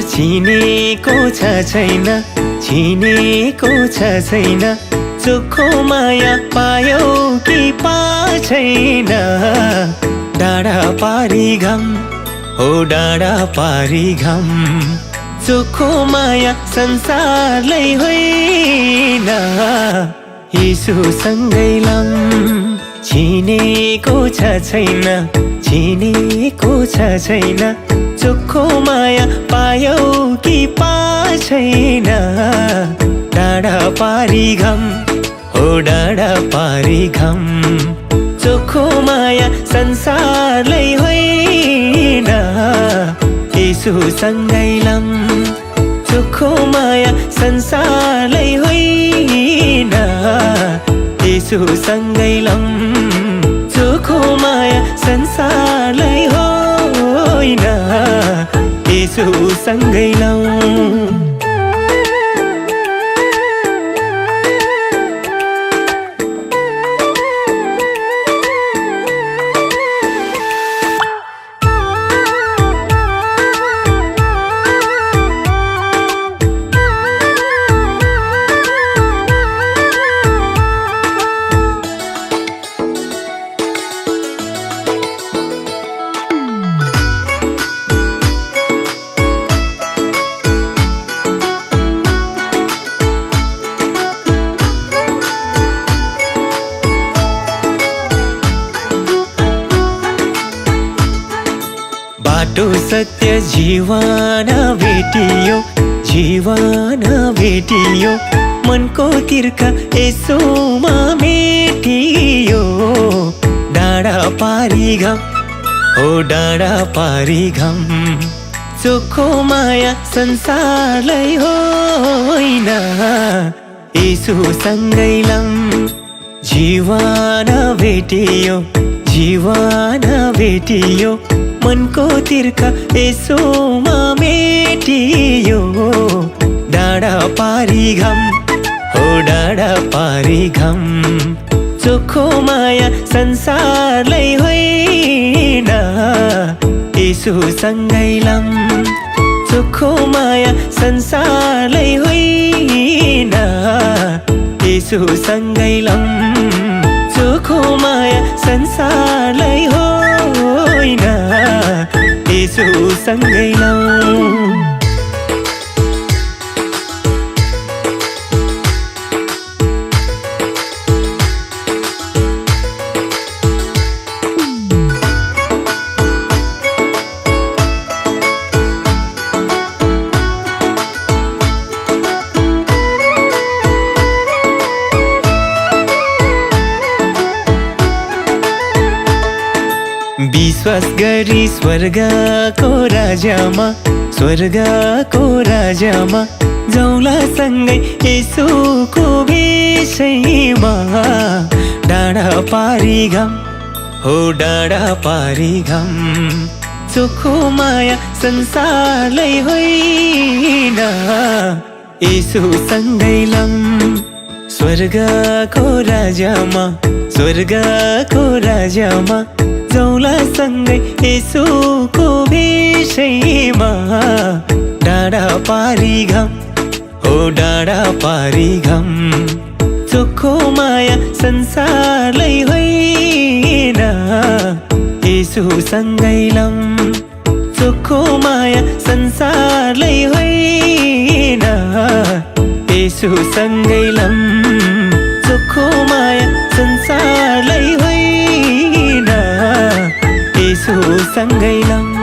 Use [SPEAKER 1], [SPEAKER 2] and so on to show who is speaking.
[SPEAKER 1] चिनेको छ छैन, चिनेको छ छैन, चोखो माया पायौ कि छैन। डाँडा पारी घम हो डाँडा पारी घम, चोखो माया संसारलाई होइन। यीशुसँगै लम चिनेको छ छैन, चिनेको छ छैन, चोखो माया पायौ कि छैन। डाँडा पारी घम हो डाँडा पारी घम, चोखो माया संसारलाई होइन। यीशुसँगै लम चोखो माया संसारलाई होइन। यीशुसँगै लम चोखो माया संसारलाई होइन। यीशुसँगै लम। बाटो सत्य जीवन भेटियो, जीवन भेटियो, मनको तिर्खा यसोमा मेटियो। डाँडा पारी घम हो डाँडा पारी घम, चोखो माया संसारलाई होइन। यीशुसँगै लम जीवन भेटियो, जीवन भेटियो, मनको तिर्खा यसोमा मेटियो। डाँडा पारी घम हो डाँडा पारी घम, चोखो माया संसारलाई होइन। यीशुसँगै लम चोखो माया संसारलाई होइन। यीशुसँगै लम चोखो माया संसारलाई होइन। यीशुसँगै लम। विश्वास गरी स्वर्गको राज्यमा, स्वर्गको राज्यमा जाउँला सँगै येशूको विषयमा। डाँडा पारी घम हो डाँडा पारी घम, चोखो माया संसारलाई होइन। येशूसँगै लम स्वर्गको राज्यमा, स्वर्गको राज्यमा जाउँला सँगै येशूको विषयमा। डाँडा पारी घम हो डाँडा पारी घम, चोखो माया संसारलाई होइन। येशूसँगै लम चोखो माया संसारलाई होइन। येशूसँगै लम चोखो माया संसारलाई होइन। येशूसँगै लम।